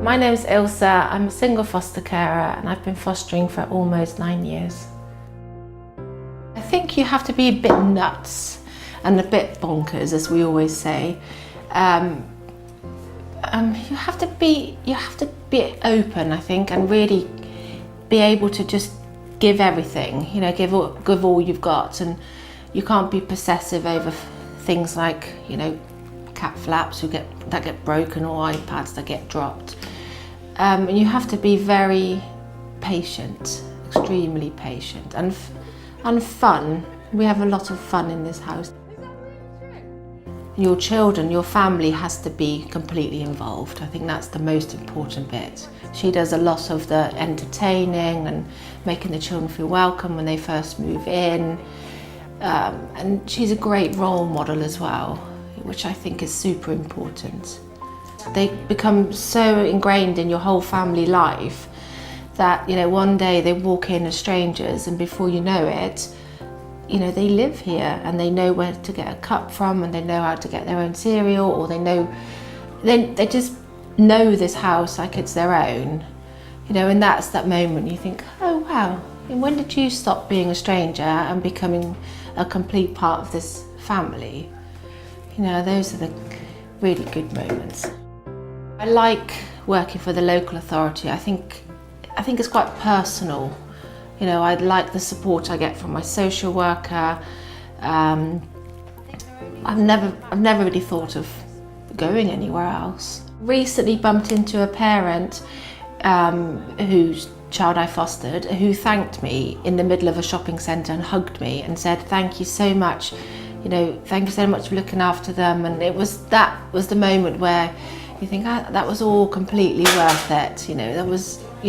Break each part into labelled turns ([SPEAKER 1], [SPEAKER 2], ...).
[SPEAKER 1] My name's Ilse, I'm a single foster carer and I've been fostering for almost 9 years. I think you have to be a bit nuts and a bit bonkers, as we always say. You have to be open, I think, and really be able to just give everything, give all you've got, and you can't be possessive over things like, cat flaps that get broken or iPads that get dropped. And you have to be very patient, extremely patient, and fun. We have a lot of fun in this house. Your children, your family has to be completely involved. I think that's the most important bit. She does a lot of the entertaining and making the children feel welcome when they first move in. And she's a great role model as well, which I think is super important. They become so ingrained in your whole family life that, one day they walk in as strangers and before you know it, they live here and they know where to get a cup from and they know how to get their own cereal, or they just know this house like it's their own. And that's that moment you think, oh wow, and when did you stop being a stranger and becoming a complete part of this family? Those are the really good moments. I like working for the local authority. I think it's quite personal. I like the support I get from my social worker. I've never really thought of going anywhere else. Recently bumped into a parent whose child I fostered, who thanked me in the middle of a shopping centre and hugged me and said, "Thank you so much. Thank you so much for looking after them." And that was the moment where you think, that was all completely worth it.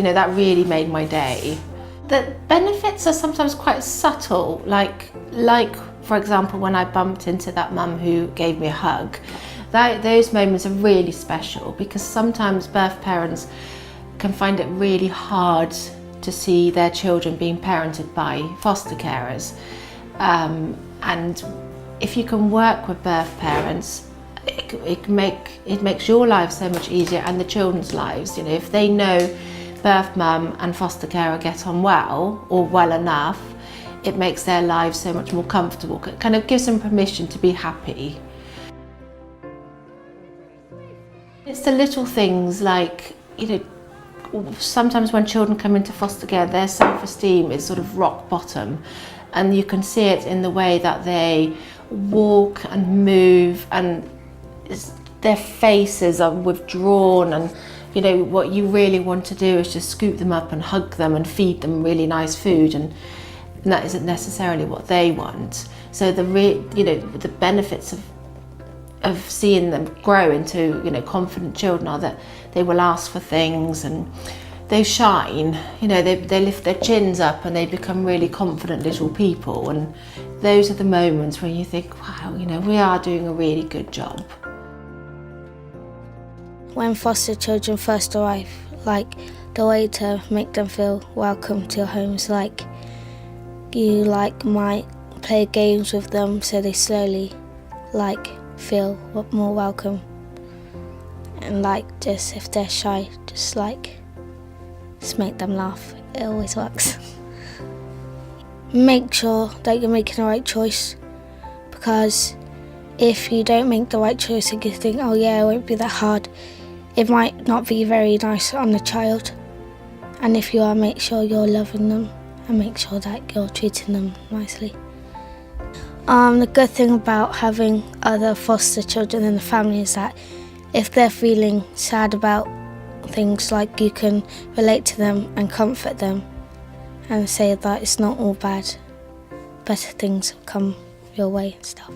[SPEAKER 1] That really made my day. The benefits are sometimes quite subtle, like for example, when I bumped into that mum who gave me a hug. Those moments are really special because sometimes birth parents can find it really hard to see their children being parented by foster carers. And if you can work with birth parents, it makes your life so much easier and the children's lives. If they know birth mum and foster carer get on well, or well enough, it makes their lives so much more comfortable. It kind of gives them permission to be happy. It's the little things like, sometimes when children come into foster care, their self-esteem is sort of rock bottom, and you can see it in the way that they walk and move, and their faces are withdrawn, and what you really want to do is just scoop them up and hug them and feed them really nice food, and that isn't necessarily what they want. So the benefits of seeing them grow into confident children are that they will ask for things and they shine. They lift their chins up and they become really confident little people, and those are the moments where you think, wow, we are doing a really good job.
[SPEAKER 2] When foster children first arrive, the way to make them feel welcome to your home is you might play games with them so they slowly feel more welcome. And just if they're shy, just make them laugh. It always works. Make sure that you're making the right choice, because if you don't make the right choice and you think, oh yeah, it won't be that hard, it might not be very nice on the child. And if you are, make sure you're loving them and make sure that you're treating them nicely. The good thing about having other foster children in the family is that if they're feeling sad about things, you can relate to them and comfort them and say that it's not all bad, better things will come your way and stuff.